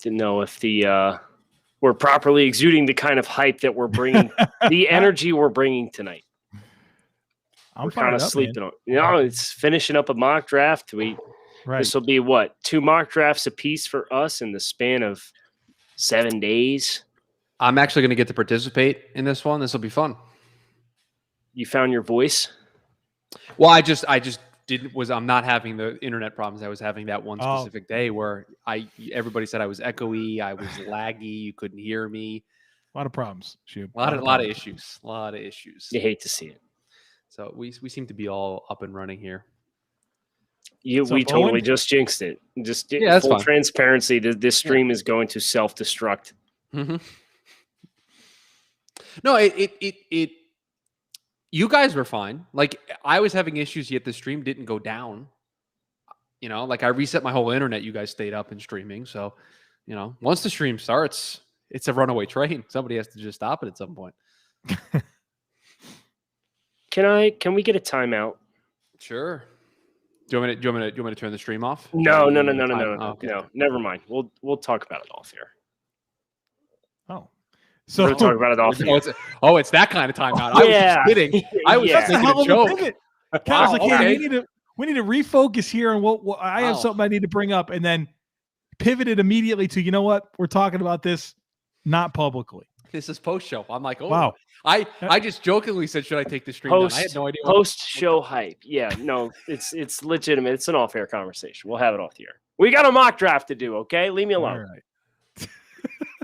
Didn't know if we're properly exuding the kind of hype that we're bringing, the energy we're bringing tonight. I'm we're kind of sleeping on. It's finishing up a mock draft. This will be what, 2 mock drafts a piece for us in the span of 7 days. I'm actually going to get to participate in this one. This will be fun. You found your voice? Well, I'm not having the internet problems I was having that one specific day where everybody said I was echoey, I was laggy, you couldn't hear me. A lot of problems. A lot of issues. A lot of issues. You hate to see it. So we seem to be all up and running here. We totally just jinxed it. Just full transparency. This stream is going to self-destruct. Mm-hmm. No, it. You guys were fine. Like, I was having issues, yet the stream didn't go down. Like I reset my whole internet. You guys stayed up and streaming. So, once the stream starts, it's a runaway train. Somebody has to just stop it at some point. Can we get a timeout? Sure. Do you want me to turn the stream off? No. Okay. No, never mind. We'll talk about it off here. Oh. So we're talk about it off here. It's that kind of timeout. I was just kidding. I was just making a joke. Wow, okay. We need to refocus here on what I have something I need to bring up, and then pivoted immediately to, you know what? We're talking about this not publicly. This is post-show. I'm like, wow. I just jokingly said, should I take the stream down? I had no idea. Post-show hype. Yeah, no, it's legitimate. It's an off-air conversation. We'll have it off the air. We got a mock draft to do, okay? Leave me alone. All right.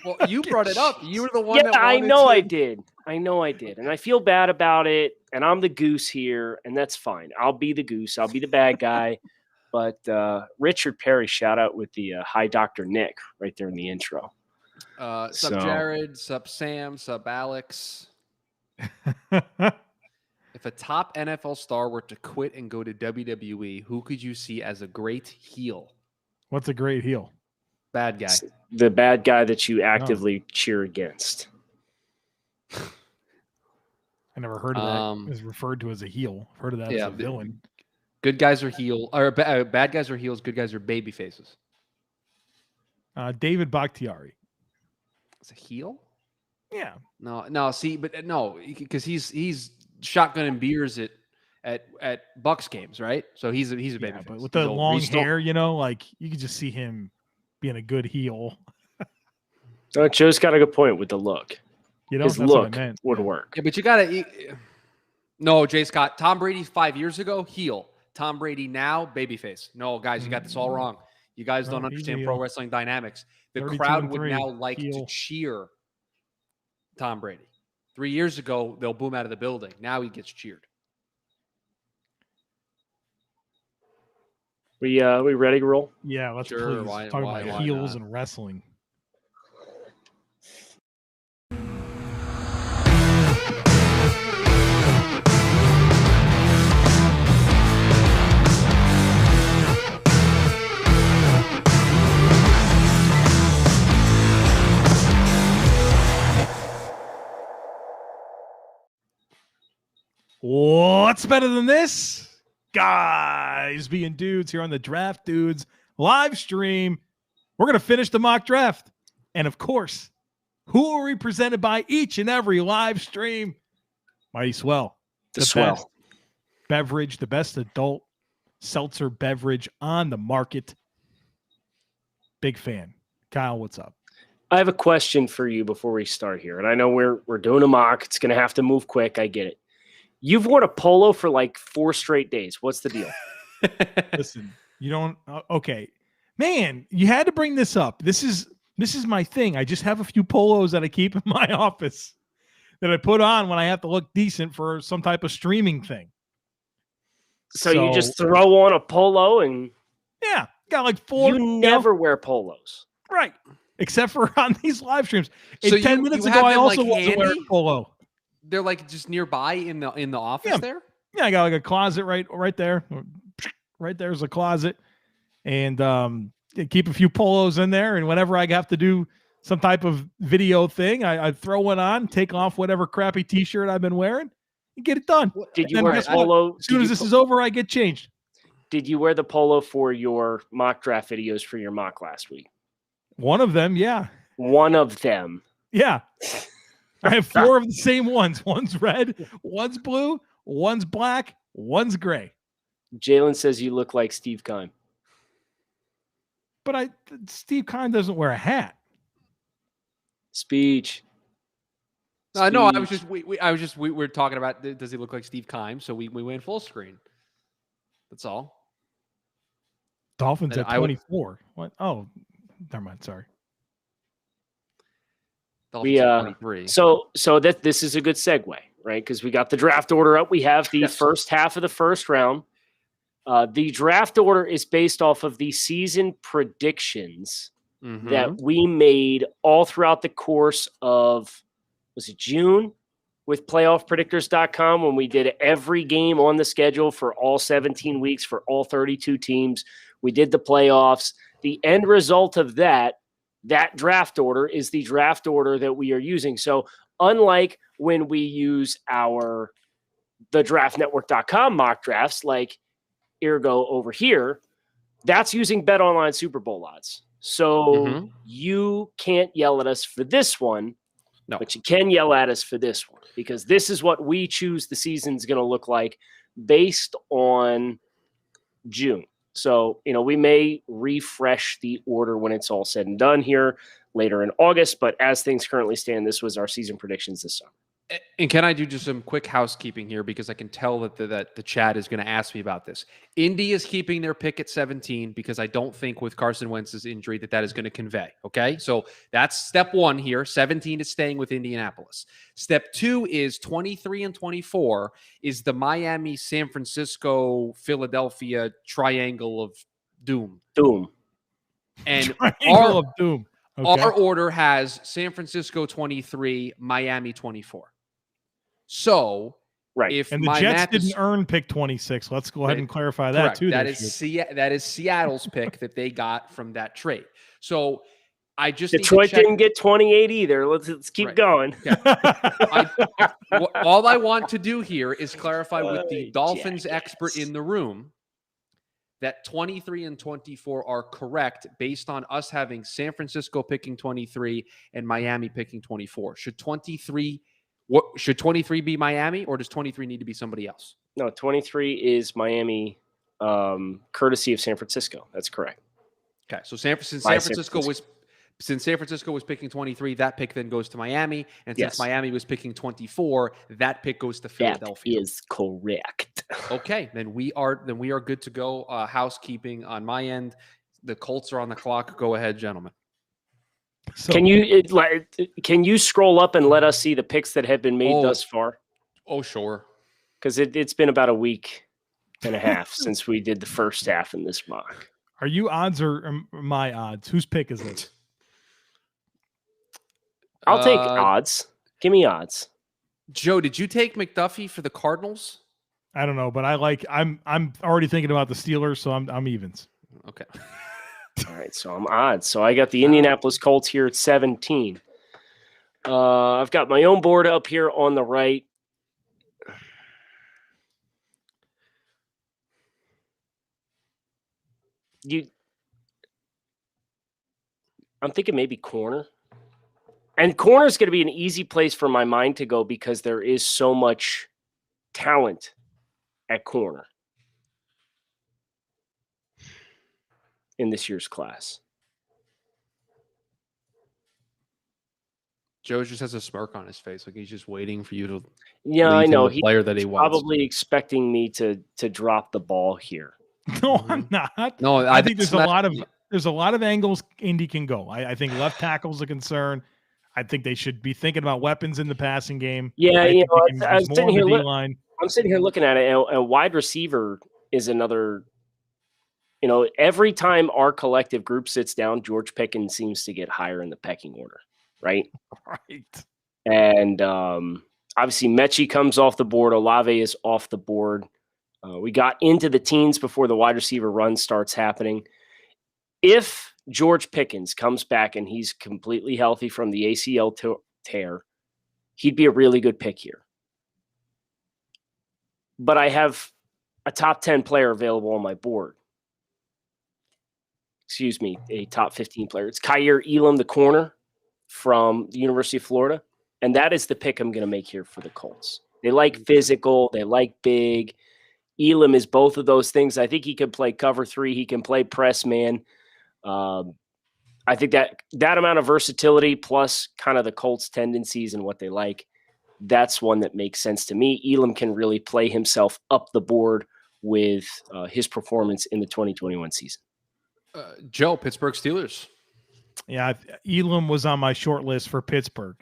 Well, you brought it up. You were the one that I know I did. And I feel bad about it, and I'm the goose here, and that's fine. I'll be the goose. I'll be the bad guy. But Richard Perry, shout out with the hi, Dr. Nick, right there in the intro. Sup, Jared. Sup, Sam. Sup, Alex. If a top NFL star were to quit and go to WWE, who could you see as a great heel? What's a great heel? Bad guy. The bad guy that you actively cheer against. I never heard of that. It's referred to as a heel. I've heard of that as a villain. Good guys are heel, or bad guys are heels. Good guys are baby faces. David Bakhtiari. Is a heel? Yeah. No. See, but no, because he's shotgunning beers at Bucks games, right? So he's a baby face. But with the long hair, like you could just see him being a good heel. Joe's got a good point with the look. His look would work. Yeah, but you gotta. No, Jay Scott. Tom Brady 5 years ago, heel. Tom Brady now, babyface. No, guys, you got this all wrong. You guys don't understand pro wrestling dynamics. The crowd would now like to cheer Tom Brady. 3 years ago, they'll boom out of the building. Now he gets cheered. We ready to roll? Yeah, let's please talk about heels and wrestling. What's better than this? Guys being dudes here on the Draft Dudes live stream. We're going to finish the mock draft. And of course, who are we presented by each and every live stream? Mighty Swell. The Swell. Best beverage, the best adult seltzer beverage on the market. Big fan. Kyle, what's up? I have a question for you before we start here. And I know we're doing a mock. It's going to have to move quick. I get it. You've worn a polo for like 4 straight days. What's the deal? Listen, you don't. Okay, man, you had to bring this up. This is my thing. I just have a few polos that I keep in my office that I put on when I have to look decent for some type of streaming thing. So you just throw on a polo and got like 4. You never wear polos, right? Except for on these live streams. So 10 minutes ago, I also wasn't wearing a polo. They're like just nearby in the office there? Yeah, I got like a closet right there. Right there's a closet. And keep a few polos in there. And whenever I have to do some type of video thing, I throw one on, take off whatever crappy t-shirt I've been wearing, and get it done. Did you wear a polo? As soon as this is over, I get changed. Did you wear the polo for your mock draft videos for your mock last week? One of them, yeah. One of them. Yeah. I have 4 of the same ones. One's red, one's blue, one's black, one's gray. Jalen says you look like Steve Keim. But Steve Keim doesn't wear a hat. Speech. No, I was just we were talking about, does he look like Steve Keim? So we went full screen. That's all. Dolphins at 24. What? Oh, never mind. Sorry. Dolphins at 23. So this is a good segue, right? Because we got the draft order up. We have the first half of the first round. The draft order is based off of the season predictions that we made all throughout the course of, was it June, with playoffpredictors.com, when we did every game on the schedule for all 17 weeks for all 32 teams. We did the playoffs. The end result of that draft order is the draft order that we are using. So unlike when we use the draftnetwork.com mock drafts, like Ergo over here, that's using BetOnline Super Bowl odds. So you can't yell at us for this one. No. But you can yell at us for this one, because this is what we choose the season's going to look like based on June. So, we may refresh the order when it's all said and done here later in August. But as things currently stand, this was our season predictions this summer. And can I do just some quick housekeeping here, because I can tell that the chat is going to ask me about this. Indy is keeping their pick at 17 because I don't think with Carson Wentz's injury that is going to convey. Okay, so that's step 1 here. 17 is staying with Indianapolis. Step 2 is 23 and 24 is the Miami, San Francisco, Philadelphia triangle of doom. And triangle of doom. Okay. Our order has San Francisco 23, Miami 24. So, right. If the Jets didn't earn pick 26, let's go ahead and clarify that too. That is Seattle's pick that they got from that trade. So I just Detroit didn't get 28 either. Let's keep going. Okay. All I want to do here is clarify with the Dolphins expert in the room that 23 and 24 are correct based on us having San Francisco picking 23 and Miami picking 24. Should 23 be Miami, or does 23 need to be somebody else? No, 23 is Miami, courtesy of San Francisco. That's correct. Okay, so San Francisco was picking 23, that pick then goes to Miami, and since Miami was picking 24, that pick goes to Philadelphia. That is correct. Okay, then we are good to go. Housekeeping on my end. The Colts are on the clock. Go ahead, gentlemen. So, can you scroll up and let us see the picks that have been made thus far? Oh, sure. Because it's been about a week and a half since we did the first half in this mock. Are you odds or my odds? Whose pick is this? I'll take odds. Give me odds. Joe, did you take McDuffie for the Cardinals? I don't know, but I'm already thinking about the Steelers, so I'm evens. Okay. All right, so I'm odds. So I got the Indianapolis Colts here at 17. I've got my own board up here on the right. I'm thinking maybe corner. And corner is going to be an easy place for my mind to go because there is so much talent at corner in this year's class. Joe just has a smirk on his face, like he's just waiting for you to. Yeah, I know. He's player that he wants. Probably expecting me to drop the ball here. No, I'm not. No, I think there's a lot of angles Indy can go. I think left tackle's a concern. I think they should be thinking about weapons in the passing game. Yeah, I'm sitting here looking at it, and a wide receiver is another. Every time our collective group sits down, George Pickens seems to get higher in the pecking order, right? Right. And obviously, Mechie comes off the board. Olave is off the board. We got into the teens before the wide receiver run starts happening. If George Pickens comes back and he's completely healthy from the ACL tear, he'd be a really good pick here. But I have a top 10 player available on my board. a top 15 player. It's Kyer Elam, the corner from the University of Florida. And that is the pick I'm going to make here for the Colts. They like physical. They like big. Elam is both of those things. I think he can play cover 3. He can play press man. I think that amount of versatility plus kind of the Colts' tendencies and what they like, that's one that makes sense to me. Elam can really play himself up the board with his performance in the 2021 season. Joe, Pittsburgh Steelers. Yeah, Elam was on my short list for Pittsburgh.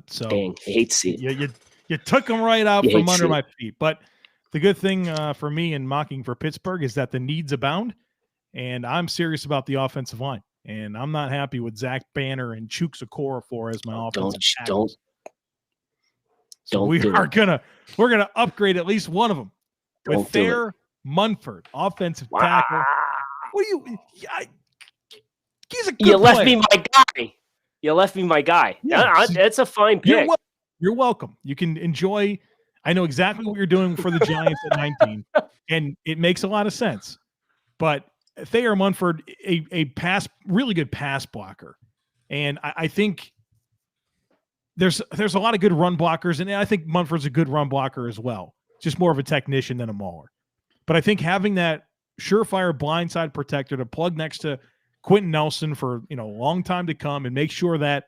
So dang, I hate to see it. You took him right out from under my feet. But the good thing for me in mocking for Pittsburgh is that the needs abound, and I'm serious about the offensive line. And I'm not happy with Zach Banner and Chooks Okorafor as my offensive tackles. We're gonna upgrade at least one of them with Thayer Munford, offensive tackle. What do you? He's a good player. Left me my guy. You left me my guy. Yeah, that's a fine pick. You're welcome. You can enjoy. I know exactly what you're doing for the Giants at 19, and it makes a lot of sense. But Thayer Munford, a really good pass blocker, and I think there's a lot of good run blockers, and I think Munford's a good run blocker as well. Just more of a technician than a mauler. But I think having that surefire blindside protector to plug next to Quentin Nelson for a long time to come, and make sure that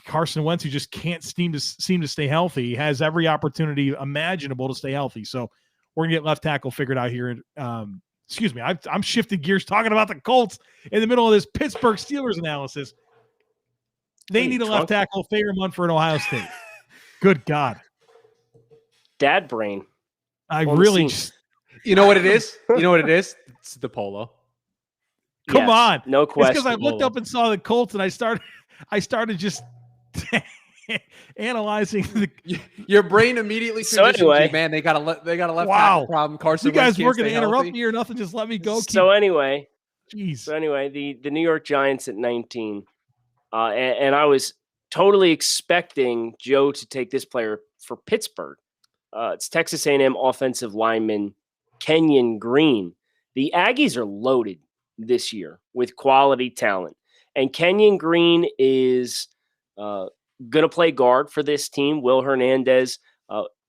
Carson Wentz, who just can't seem to stay healthy, has every opportunity imaginable to stay healthy. So we're gonna get left tackle figured out here. Excuse me, I'm shifting gears talking about the Colts in the middle of this Pittsburgh Steelers analysis. They need a left tackle, Thayer Munford, Ohio State. Good God. Dad brain. You know what it is? You know what it is? It's the polo. Come on. No question. It's because I looked up and saw the Colts, and I started just analyzing your brain immediately. So anyway, man, they got a left tackle problem. Carson, you guys weren't going to interrupt me or nothing. Just let me go. So anyway, the New York Giants at 19, and I was totally expecting Joe to take this player for Pittsburgh. It's Texas A&M offensive lineman Kenyon Green. The Aggies are loaded this year with quality talent, and Kenyon Green is going to play guard for this team. Will Hernandez,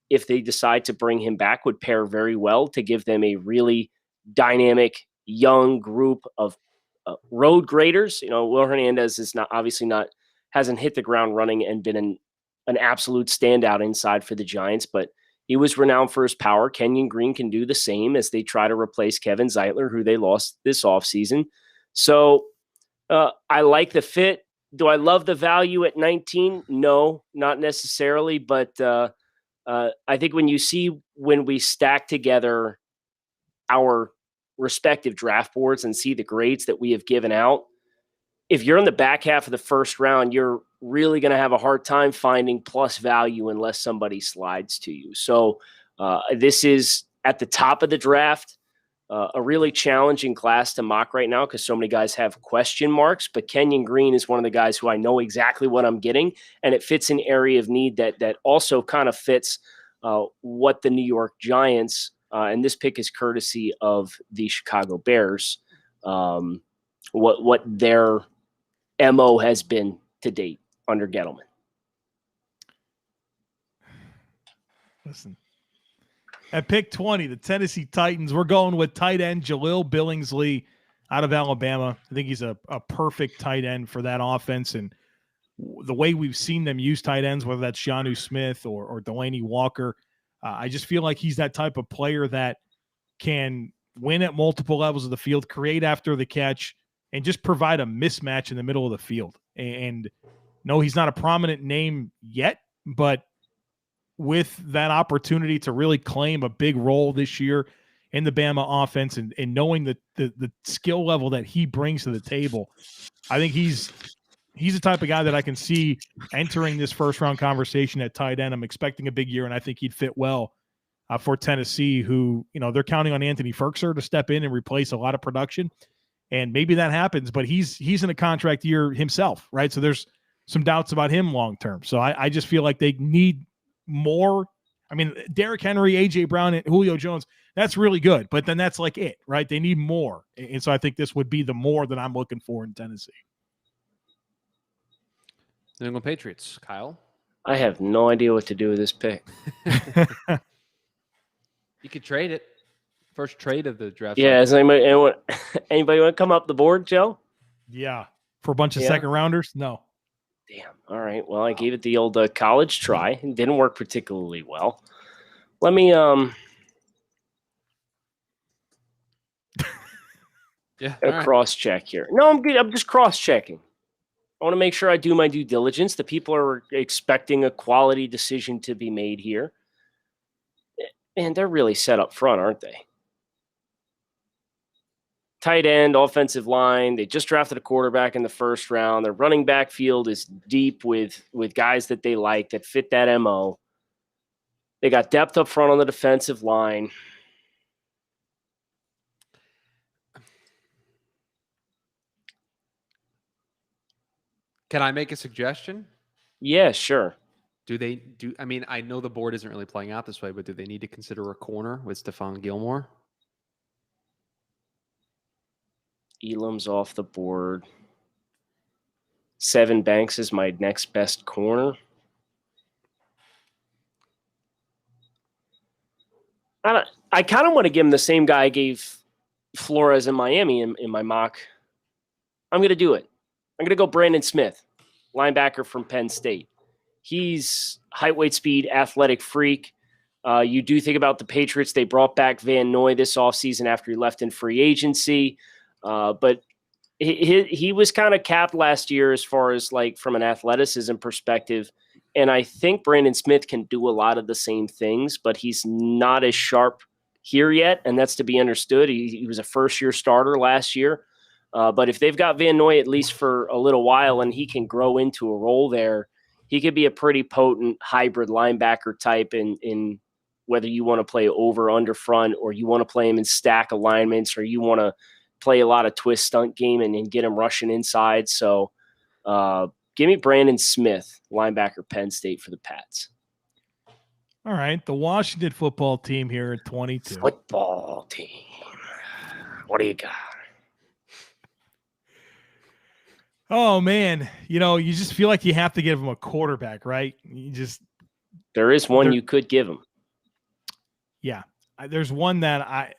if they decide to bring him back, would pair very well to give them a really dynamic young group of road graders. Will Hernandez is hasn't hit the ground running and been an absolute standout inside for the Giants, but he was renowned for his power. Kenyon Green can do the same as they try to replace Kevin Zeitler, who they lost this offseason. So I like the fit. Do I love the value at 19? No, not necessarily. But I think when we stack together our respective draft boards and see the grades that we have given out, if you're in the back half of the first round, you're really going to have a hard time finding plus value unless somebody slides to you. So this is at the top of the draft, a really challenging class to mock right now because so many guys have question marks. But Kenyon Green is one of the guys who I know exactly what I'm getting, and it fits an area of need that also kind of fits what the New York Giants, and this pick is courtesy of the Chicago Bears, what their MO has been to date under Gettleman. Listen, at pick 20, the Tennessee Titans, we're going with tight end Jaleel Billingsley out of Alabama. I think he's a perfect tight end for that offense. And the way we've seen them use tight ends, whether that's Jonnu Smith or Delaney Walker, I just feel like he's that type of player that can win at multiple levels of the field, create after the catch, and just provide a mismatch in the middle of the field. And no, he's not a prominent name yet, but with that opportunity to really claim a big role this year in the Bama offense and knowing the skill level that he brings to the table, I think he's the type of guy that I can see entering this first-round conversation at tight end. I'm expecting a big year, and I think he'd fit well for Tennessee, who, they're counting on Anthony Ferkser to step in and replace a lot of production. And maybe that happens, but he's in a contract year himself, right? So there's some doubts about him long-term. So I just feel like they need more. I mean, Derrick Henry, A.J. Brown, and Julio Jones, That's really good. But then that's like it, right? They need more. And so I think this would be the more that I'm looking for in Tennessee. New England Patriots, Kyle. I have no idea what to do with this pick. You could trade it. First trade of the draft. Yeah, is anybody want to come up the board, Joe? Yeah. For a bunch of second rounders? No. Damn. All right. Well, I gave it the old college try. It didn't work particularly well. Let me cross check here. No, I'm good. I'm just cross checking. I want to make sure I do my due diligence. The people are expecting a quality decision to be made here. And they're really set up front, aren't they? Tight end, offensive line. They just drafted a quarterback in the first round. Their running back field is deep with guys that they like that fit that MO. They got depth up front on the defensive line. Can I make a suggestion? Yeah, sure. I mean, I know the board isn't really playing out this way, but do they need to consider a corner with Stephon Gilmore? Elam's off the board. Sevyn Banks is my next best corner. I kind of want to give him the same guy I gave Flores in Miami in my mock. I'm going to do it. I'm going to go Brandon Smith, linebacker from Penn State. He's height, weight, speed, athletic freak. You do think about the Patriots. They brought back Van Noy this offseason after he left in free agency. But he was kind of capped last year as far as like from an athleticism perspective. And I think Brandon Smith can do a lot of the same things, but he's not as sharp here yet. And that's to be understood. He was a first-year starter last year. But if they've got Van Noy at least for a little while and he can grow into a role there, he could be a pretty potent hybrid linebacker type in whether you want to play over, under, front, or you want to play him in stack alignments, or you want to play a lot of twist stunt game and get him rushing inside. So give me Brandon Smith, linebacker, Penn State for the Pats. All right. The Washington football team here at 22. Football team. What do you got? Oh, man. You know, you just feel like you have to give him a quarterback, right? There is one you could give him. Yeah. There's one that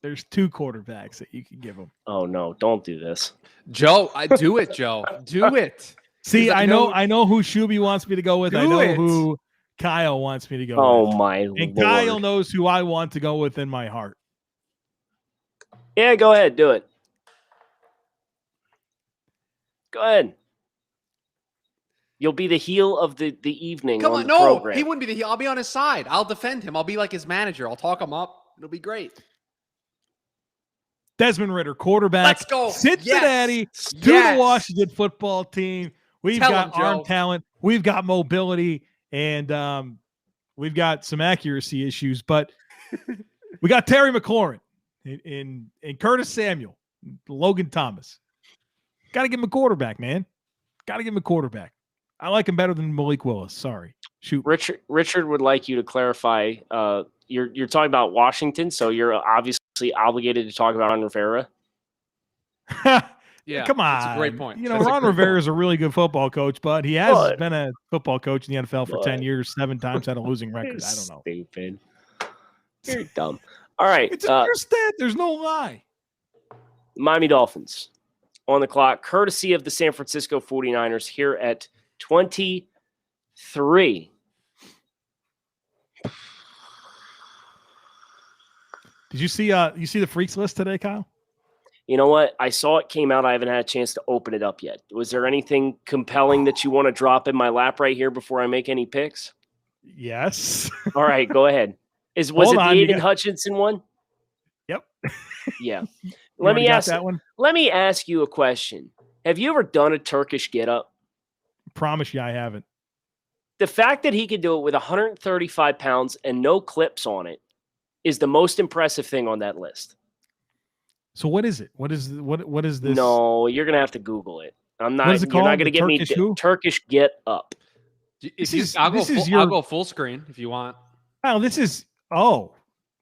there's two quarterbacks that you can give him. Oh, no. Don't do this. Joe, do it, Joe. Do it. See, I know who Shuby wants me to go with. I know who Kyle wants me to go with. Oh, my Lord. And Kyle knows who I want to go with in my heart. Yeah, go ahead. Do it. Go ahead. You'll be the heel of the evening. Come on on, the no, program. he wouldn't be the heel. I'll be on his side. I'll defend him. I'll be like his manager. I'll talk him up. It'll be great. Desmond Ridder, quarterback. Let's go. Cincinnati to the Washington football team. We've got arm talent. We've got mobility. And we've got some accuracy issues. But we got Terry McLaurin and Curtis Samuel, Logan Thomas. Got to give him a quarterback, man. Got to give him a quarterback. I like him better than Malik Willis. Sorry. Shoot. Richard would like you to clarify. You're talking about Washington, so you're obviously obligated to talk about Ron Rivera. Yeah, come on. That's a great point. You know, Ron Rivera is a really good football coach, but he has been a football coach in the NFL for 10 years, 7 times, had a losing record. I don't know. Stupid. You're dumb. All right. It's a stat. There's no lie. Miami Dolphins on the clock, courtesy of the San Francisco 49ers here at 23. Did you see the freaks list today, Kyle? You know what? I saw it came out. I haven't had a chance to open it up yet. Was there anything compelling that you want to drop in my lap right here before I make any picks? Yes. All right, go ahead. Was it the Aiden Hutchinson one? Yep. Yeah. Let me ask you a question. Have you ever done a Turkish get-up? Promise you I haven't. The fact that he could do it with 135 pounds and no clips on it is the most impressive thing on that list. So what is it? What is this? No, you're gonna have to Google it. I'm not. What is it you're called? not gonna get me Turkish get up. I'll go full screen if you want. Wow, this is Oh.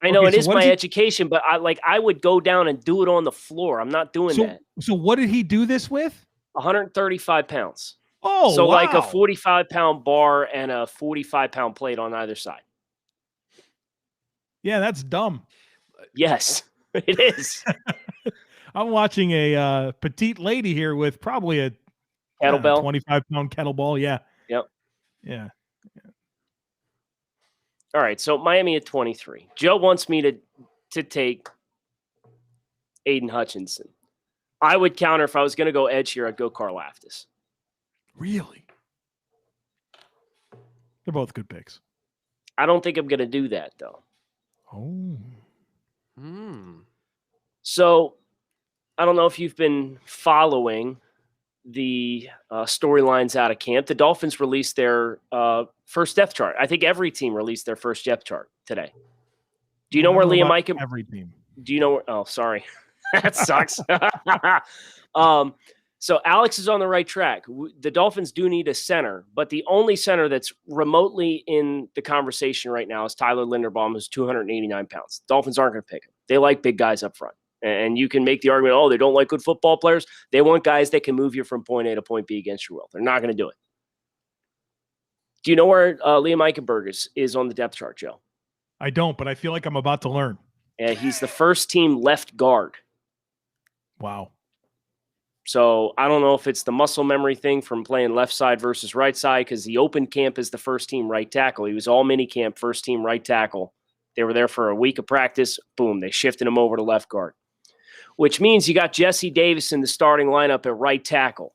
I know it is my education, but I would go down and do it on the floor. I'm not doing that. So what did he do this with? 135 pounds. Oh, so wow. like a 45-pound bar and a 45-pound plate on either side. Yeah, that's dumb. Yes, it is. I'm watching a petite lady here with probably a kettlebell, 25-pound kettlebell. Yeah. Yep. Yeah. All right, so Miami at 23. Joe wants me to take Aiden Hutchinson. I would counter if I was going to go edge here. I'd go Karlaftis. Really? They're both good picks. I don't think I'm going to do that though. Oh. So I don't know if you've been following the storylines out of camp. The Dolphins released their first depth chart. I think every team released their first depth chart today. Do you know where Liam Eichen? Every team. Do you know where? Oh, sorry. That sucks. So Alex is on the right track. The Dolphins do need a center, but the only center that's remotely in the conversation right now is Tyler Linderbaum, who's 289 pounds. Dolphins aren't going to pick him. They like big guys up front. And you can make the argument, oh, they don't like good football players. They want guys that can move you from point A to point B against your will. They're not going to do it. Do you know where Liam Eichenberg is on the depth chart, Joe? I don't, but I feel like I'm about to learn. He's the first team left guard. Wow. So I don't know if it's the muscle memory thing from playing left side versus right side, because he opened camp as the first team right tackle. He was all mini camp, first team right tackle. They were there for a week of practice. Boom, they shifted him over to left guard, which means you got Jesse Davis in the starting lineup at right tackle.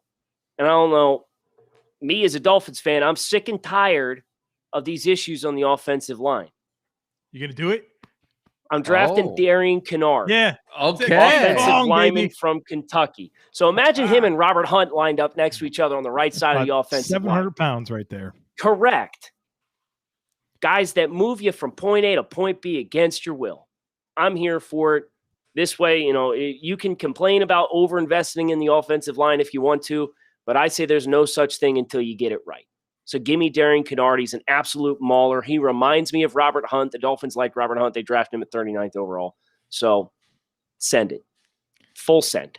And I don't know, me as a Dolphins fan, I'm sick and tired of these issues on the offensive line. You going to do it? I'm drafting Darian Kennard. Yeah. Okay. Offensive lineman from Kentucky. So imagine him and Robert Hunt lined up next to each other on the right side of the offensive 700 line. pounds right there. Correct. Guys that move you from point A to point B against your will. I'm here for it. This way, you can complain about overinvesting in the offensive line if you want to, but I say there's no such thing until you get it right. So give me Darian Kennard. He's an absolute mauler. He reminds me of Robert Hunt. The Dolphins like Robert Hunt. They drafted him at 39th overall. So send it. Full send.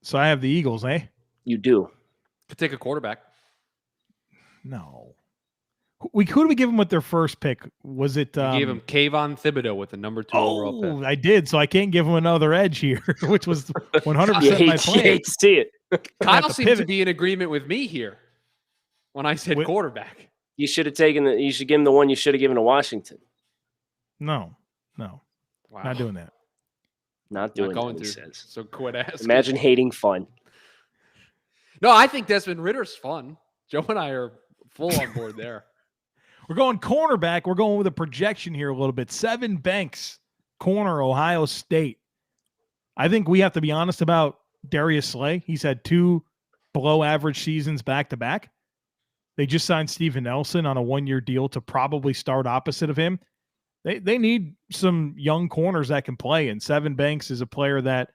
So I have the Eagles, eh? You do. Could take a quarterback. No. Who did we give them with their first pick? Was it? We gave him Kayvon Thibodeau with the number 2 overall pick. I did. So I can't give him another edge here, which was 100% my plan. You hate to see it. Kyle seems to be in agreement with me here when I said quarterback. You should have taken you should give him the one you should have given to Washington. No. Wow. Not doing that. Not doing going that, he through. says. So quit asking. Imagine hating fun. No, I think Desmond Ritter's fun. Joe and I are full on board there. We're going cornerback. We're going with a projection here a little bit. Sevyn Banks, corner, Ohio State. I think we have to be honest about Darius Slay. He's had 2 below-average seasons back-to-back. They just signed Steven Nelson on a 1-year deal to probably start opposite of him. They need some young corners that can play, and Sevyn Banks is a player that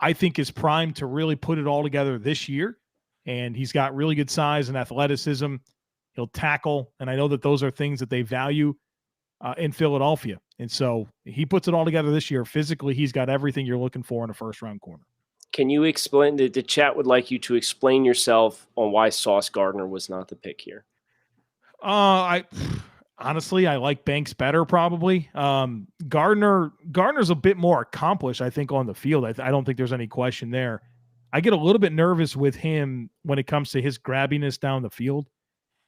I think is primed to really put it all together this year, and he's got really good size and athleticism. He'll tackle, and I know that those are things that they value in Philadelphia. And so he puts it all together this year. Physically, he's got everything you're looking for in a first-round corner. Can you explain, the chat would like you to explain yourself on why Sauce Gardner was not the pick here? Honestly, I like Banks better probably. Gardner's a bit more accomplished, I think, on the field. I don't think there's any question there. I get a little bit nervous with him when it comes to his grabbiness down the field.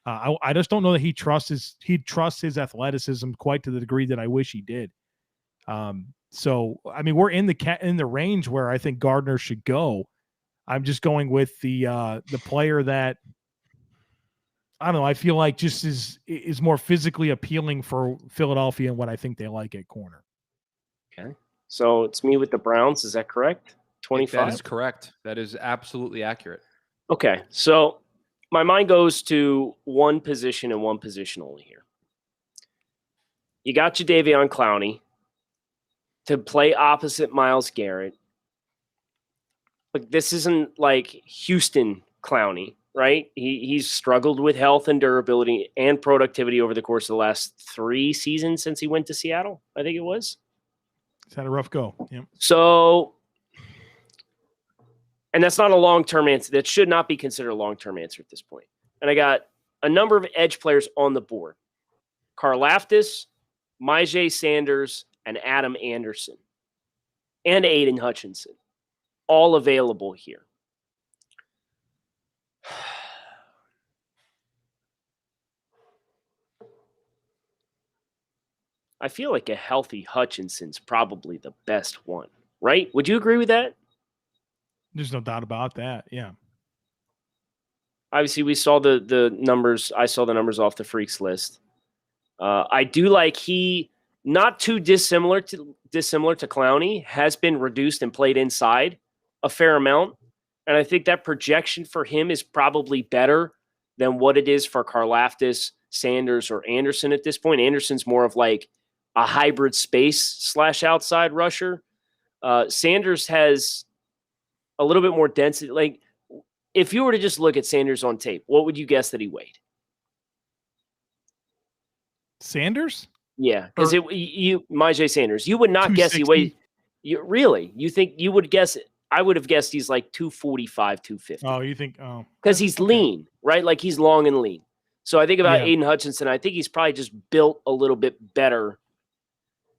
I just don't know that he trusts his athleticism quite to the degree that I wish he did. So I mean, we're in the range where I think Gardner should go. I'm just going with the player that I don't know. I feel like just is more physically appealing for Philadelphia and what I think they like at corner. Okay, so it's me with the Browns. Is that correct? 25. That is correct. That is absolutely accurate. Okay, so my mind goes to one position and one position only here. You got Jadeveon Clowney to play opposite Myles Garrett. But this isn't like Houston Clowney. right? He's struggled with health and durability and productivity over the course of the last 3 seasons since he went to Seattle, I think it was. He's had a rough go. Yep. So, and that's not a long-term answer. That should not be considered a long-term answer at this point. And I got a number of edge players on the board. Karlaftis, Myjai Sanders, and Adam Anderson. And Aiden Hutchinson. All available here. I feel like a healthy Hutchinson's probably the best one, right? Would you agree with that? There's no doubt about that. Yeah. Obviously, we saw the numbers. I saw the numbers off the Freaks list. I do like he not too dissimilar to Clowney, has been reduced and played inside a fair amount, and I think that projection for him is probably better than what it is for Karlaftis, Sanders, or Anderson at this point. Anderson's more of like a hybrid space / outside rusher. Sanders has a little bit more density. Like, if you were to just look at Sanders on tape, what would you guess that he weighed? Sanders? Yeah, because Myjai Sanders. You would not guess he weighed. You think you would guess it? I would have guessed he's like 245, 250. Oh, you think? Oh, because he's lean, right? Like he's long and lean. So I think about Aiden Hutchinson. I think he's probably just built a little bit better.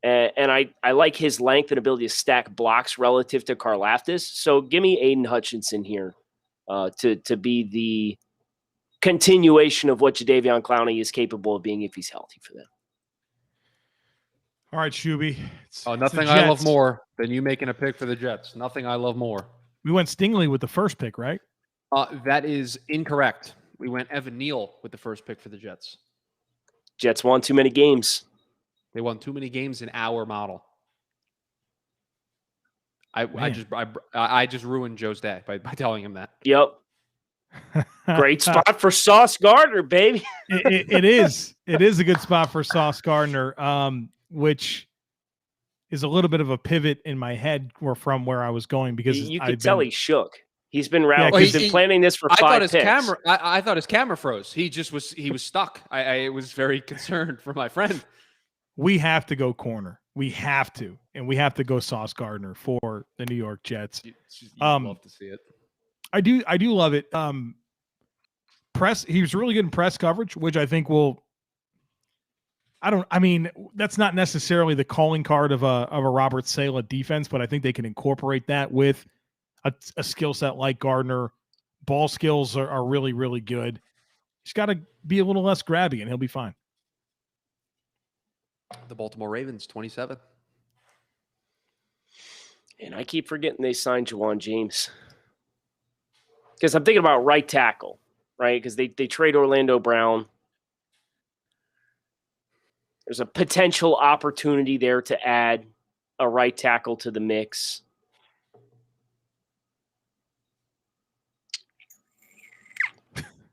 And I like his length and ability to stack blocks relative to Karlaftis. So give me Aiden Hutchinson here to be the continuation of what Jadeveon Clowney is capable of being if he's healthy for them. All right, Shuby. Nothing I love more than you making a pick for the Jets. Nothing I love more. We went Stingley with the first pick, right? That is incorrect. We went Evan Neal with the first pick for the Jets. Jets won too many games. They won too many games in our model. I just ruined Joe's day by telling him that. Yep. Great spot for Sauce Gardner, baby. It is. It is a good spot for Sauce Gardner, which is a little bit of a pivot in my head from where I was going because you could tell he shook. He's been rattled. Yeah, he's been planning this for 5 picks. I thought his camera froze. He was stuck. I was very concerned for my friend. We have to go corner. We have to. And we have to go Sauce Gardner for the New York Jets. You'd love to see it. I do love it. He was really good in press coverage, which I think that's not necessarily the calling card of a Robert Saleh defense, but I think they can incorporate that with a skill set like Gardner. Ball skills are really, really good. He's got to be a little less grabby and he'll be fine. The Baltimore Ravens, 27. And I keep forgetting they signed Juwan James. Because I'm thinking about right tackle, right? Because they trade Orlando Brown. There's a potential opportunity there to add a right tackle to the mix.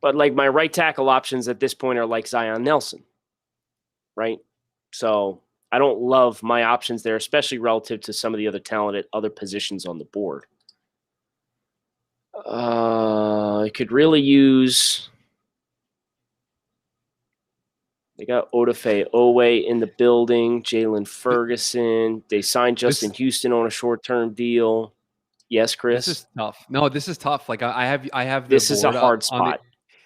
But like my right tackle options at this point are like Zion Nelson, right? So I don't love my options there, especially relative to some of the other talent at other positions on the board. I could really use. They got Odafe Owe in the building, Jalen Ferguson. They signed Justin Houston on a short-term deal. Yes, Chris. This is tough. No, this is tough. Like I have. This is a hard spot.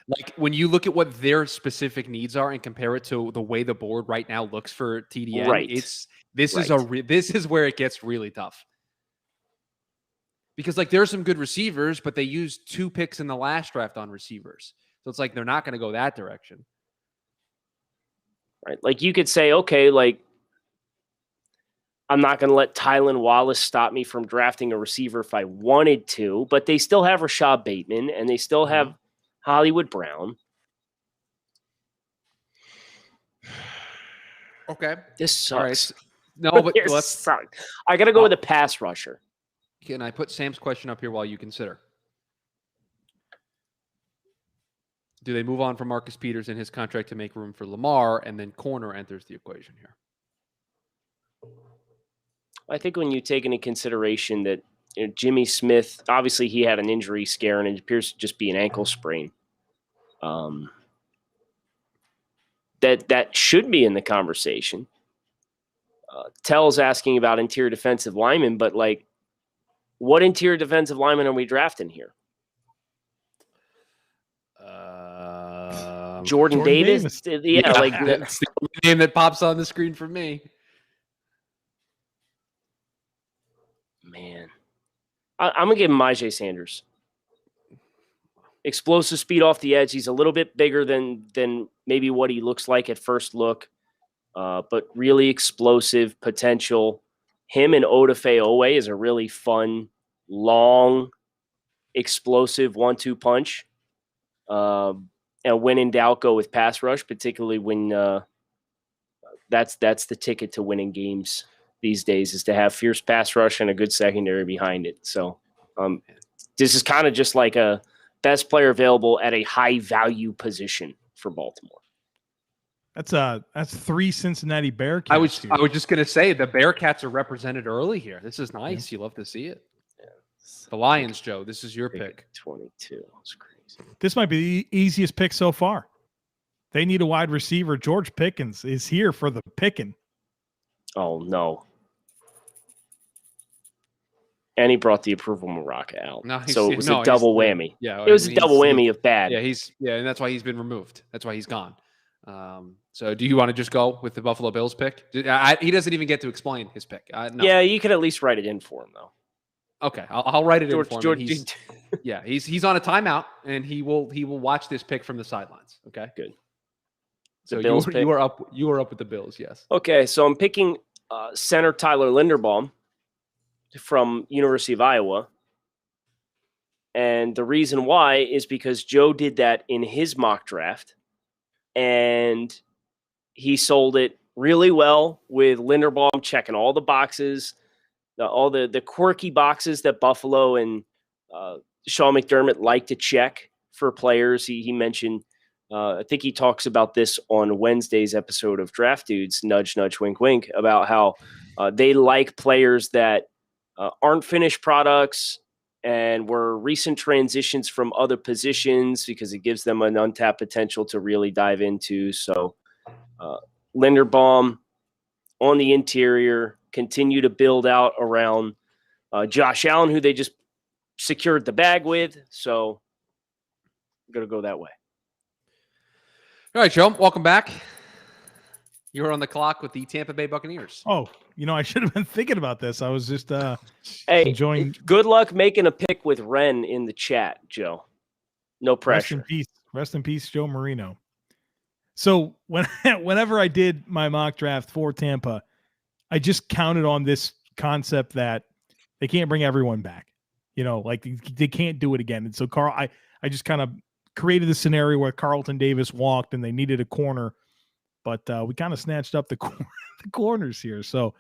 Like when you look at what their specific needs are and compare it to the way the board right now looks for TDN, right. This is where it gets really tough. Because like there's some good receivers, but they used 2 picks in the last draft on receivers. So it's like they're not going to go that direction. Right. Like you could say, okay, like I'm not going to let Tylan Wallace stop me from drafting a receiver if I wanted to, but they still have Rashad Bateman and they still have Hollywood Brown. Okay. This sucks. Right. No, but I got to go with a pass rusher. Can I put Sam's question up here while you consider? Do they move on from Marcus Peters in his contract to make room for Lamar, and then corner enters the equation here? I think when you take into consideration that Jimmy Smith, obviously he had an injury scare, and it appears to just be an ankle sprain. that should be in the conversation. Tell's asking about interior defensive linemen, but like, what interior defensive lineman are we drafting here? Jordan Davis? Yeah, like that's the only name that pops on the screen for me. Man, I'm gonna give him Myjai Sanders. Explosive speed off the edge. He's a little bit bigger than maybe what he looks like at first look, but really explosive potential. Him and Odafe Owe is a really fun, long, explosive 1-2 punch. And when in doubt, go with pass rush, particularly when that's the ticket to winning games these days, is to have fierce pass rush and a good secondary behind it. So this is kind of just like a best player available at a high value position for Baltimore. That's 3 Cincinnati Bearcats. I was just gonna say the Bearcats are represented early here. This is nice. You love to see it. Yeah. The Lions, Joe. This is your pick. 22. It's crazy. This might be the easiest pick so far. They need a wide receiver. George Pickens is here for the picking. Oh no. And he brought the approval Maraca out. No, so it was a double whammy. Yeah, it was a double whammy of bad. Yeah, and that's why he's been removed. That's why he's gone. So do you want to just go with the Buffalo Bills pick? He doesn't even get to explain his pick. No. Yeah, you could at least write it in for him, though. Okay, I'll write it in for him. He's on a timeout, and he will watch this pick from the sidelines. Okay, good. So you are up with the Bills, yes. Okay, so I'm picking center Tyler Linderbaum from University of Iowa. And the reason why is because Joe did that in his mock draft, and he sold it really well with Linderbaum checking all the boxes, all the quirky boxes that Buffalo and Sean McDermott like to check for players. He mentioned, I think he talks about this on Wednesday's episode of Draft Dudes, nudge, nudge, wink, wink, about how they like players that aren't finished products and were recent transitions from other positions because it gives them an untapped potential to really dive into. So Linderbaum on the interior, continue to build out around Josh Allen, who they just secured the bag with. So I'm going to go that way. All right, Joe, welcome back. You were on the clock with the Tampa Bay Buccaneers. Oh, I should have been thinking about this. I was just enjoying. Good luck making a pick with Ren in the chat, Joe. No pressure. Rest in peace, Joe Marino. So whenever I did my mock draft for Tampa, I just counted on this concept that they can't bring everyone back. Like they can't do it again. And so I just kind of created the scenario where Carlton Davis walked and they needed a corner, but we kind of snatched up the corners here. So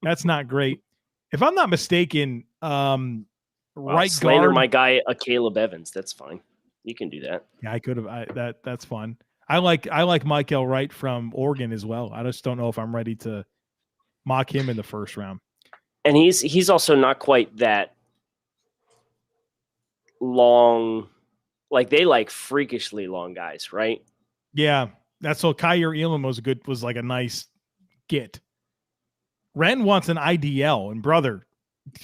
that's not great. If I'm not mistaken, right slander guard. My guy, Caleb Evans. That's fine. You can do that. Yeah, I could have. That's fun. I like Michael Wright from Oregon as well. I just don't know if I'm ready to mock him in the first round. And he's also not quite that long. Like they like freakishly long guys, right? Yeah, that's so. Kyer Elam was like a nice get. Ren wants an IDL, and brother,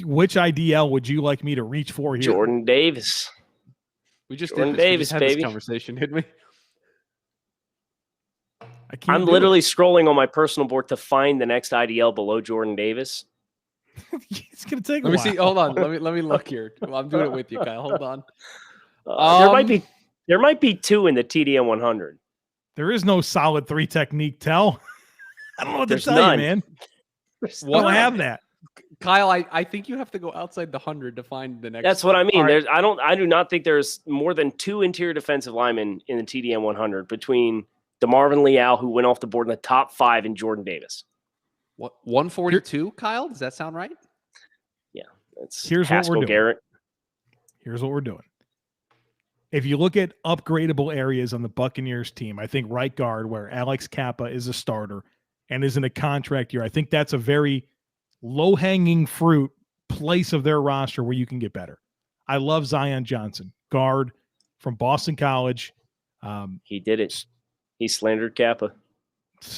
which IDL would you like me to reach for here? Jordan Davis. We just did this conversation, didn't we? I'm literally scrolling on my personal board to find the next IDL below Jordan Davis. It's gonna take. Let me see. Hold on. Let me look here. Well, I'm doing it with you, Kyle. Hold on. There might be two in the TDM 100. There is no solid 3 technique. Tell. I don't know what to tell you, man. I don't have that. Kyle, I think you have to go outside the 100 to find the next. That's what I mean. Right. I do not think there's more than 2 interior defensive linemen in the TDM 100 between DeMarvin Leal, who went off the board in the top 5, and Jordan Davis. What, 142, Kyle? Does that sound right? Yeah. Here's Haskell what we're doing. Garrett. Here's what we're doing. If you look at upgradable areas on the Buccaneers team, I think right guard, where Alex Kappa is a starter and is in a contract year, I think that's a very low-hanging fruit place of their roster where you can get better. I love Zion Johnson, guard from Boston College. He did it. He slandered Kappa.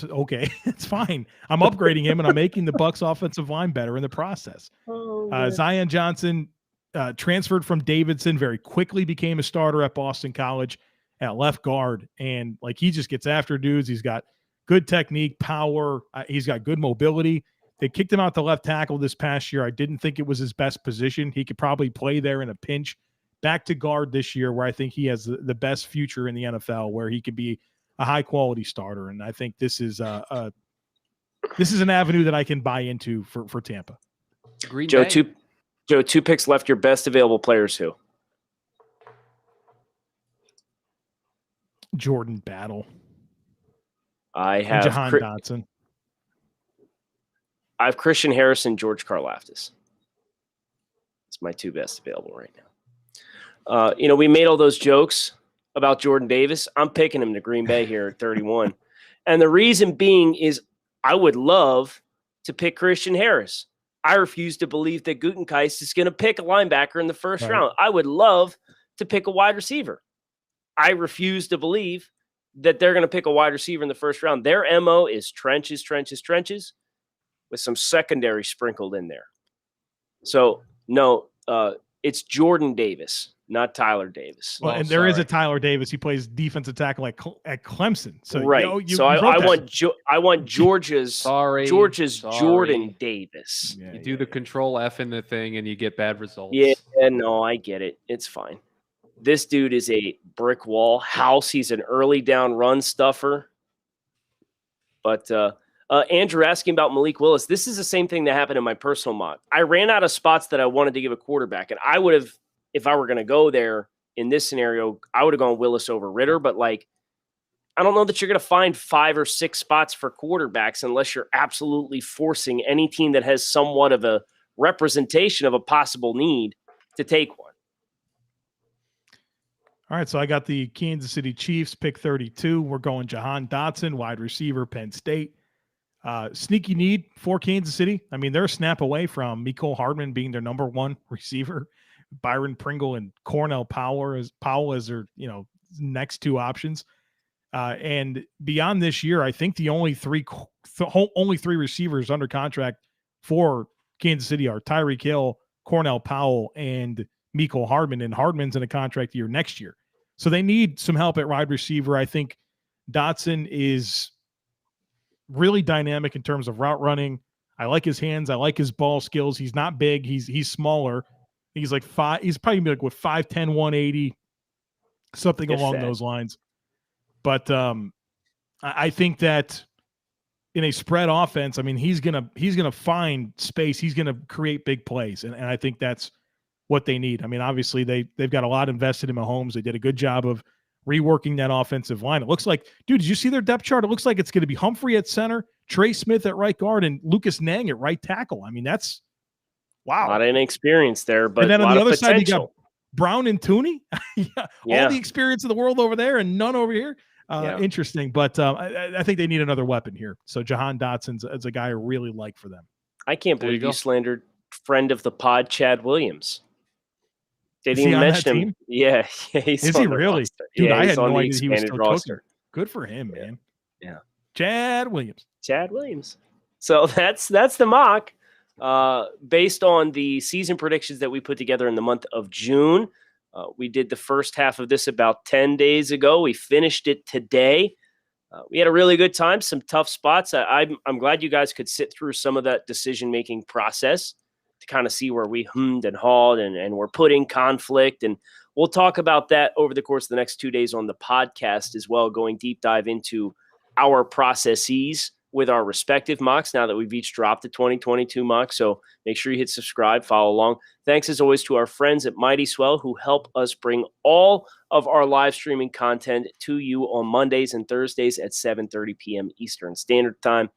Okay, it's fine. I'm upgrading him, and I'm making the Bucks offensive line better in the process. Zion Johnson transferred from Davidson, very quickly became a starter at Boston College at left guard, and like he just gets after dudes. He's got good technique, power. He's got good mobility. They kicked him out to left tackle this past year. I didn't think it was his best position. He could probably play there in a pinch. Back to guard this year, where I think he has the best future in the NFL, where he could be a high quality starter. And I think this is an avenue that I can buy into for Tampa. Green Joe, Bay. two picks left. Your best available players who? Jordan Battle. I have Jahan Dotson. I have Christian Harrison, George Karlaftis. It's my two best available right now. We made all those jokes about Jordan Davis. I'm picking him to Green Bay here at 31. And the reason being is I would love to pick Christian Harris. I refuse to believe that Gutenknecht is going to pick a linebacker in the first round. I would love to pick a wide receiver. I refuse to believe that they're going to pick a wide receiver in the first round. Their MO is trenches, trenches, trenches with some secondary sprinkled in there. So, no, it's Jordan Davis, not Tyler Davis. Well, and there is a Tyler Davis. He plays defensive tackle at Clemson. So right. I want Georgia's Jordan Davis. You do the control F in the thing and you get bad results. Yeah, no, I get it. It's fine. This dude is a brick wall house. He's an early down run stuffer. But Andrew asking about Malik Willis. This is the same thing that happened in my personal mock. I ran out of spots that I wanted to give a quarterback. And I would have, if I were going to go there in this scenario, I would have gone Willis over Ritter. But I don't know that you're going to find 5 or 6 spots for quarterbacks unless you're absolutely forcing any team that has somewhat of a representation of a possible need to take one. All right, so I got the Kansas City Chiefs, pick 32. We're going Jahan Dotson, wide receiver, Penn State. Sneaky need for Kansas City. I mean, they're a snap away from Mecole Hardman being their number 1 receiver. Byron Pringle and Cornell Powell as their next 2 options. And beyond this year, I think the only three receivers under contract for Kansas City are Tyreek Hill, Cornell Powell, and Mecole Hardman, and Hardman's in a contract year next year. So they need some help at wide receiver. I think Dotson is really dynamic in terms of route running. I like his hands. I like his ball skills. He's not big. He's smaller. He's like 5. He's probably like 5'10", 180, something along those lines. But I think that in a spread offense, I mean, he's gonna find space. He's gonna create big plays, and I think that's what they need. I mean, obviously they've got a lot invested in Mahomes. They did a good job of reworking that offensive line. It looks like, dude, did you see their depth chart? It looks like it's going to be Humphrey at center, Trey Smith at right guard, and Lucas Nang at right tackle. I mean, that's wow. A lot of inexperience there, but and then on the other potential. side, you got Brown and Tooney. All the experience in the world over there and none over here. Interesting, but I think they need another weapon here. So Jahan Dotson's a guy I really like for them. I can't believe you slandered friend of the pod, Chad Williams. Didn't even mention him. Yeah, he's is he really? Roster. Dude, yeah, I had no idea he was still roster. Cooking. Good for him, man. Yeah. Chad Williams. So that's the mock. Based on the season predictions that we put together in the month of June. We did the first half of this about 10 days ago. We finished it today. We had a really good time, some tough spots. I'm glad you guys could sit through some of that decision-making process to kind of see where we hummed and hawed and we're putting conflict. And we'll talk about that over the course of the next 2 days on the podcast as well, going deep dive into our processes with our respective mocks now that we've each dropped the 2022 mock. So make sure you hit subscribe, follow along. Thanks as always to our friends at Mighty Swell who help us bring all of our live streaming content to you on Mondays and Thursdays at 7:30 p.m. Eastern Standard Time.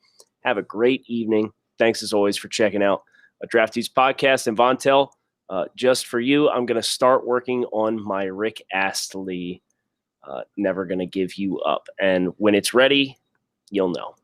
Have a great evening. Thanks as always for checking out a Draftees podcast. And Vontel, just for you, I'm going to start working on my Rick Astley, Never Gonna Give You Up. And when it's ready, you'll know.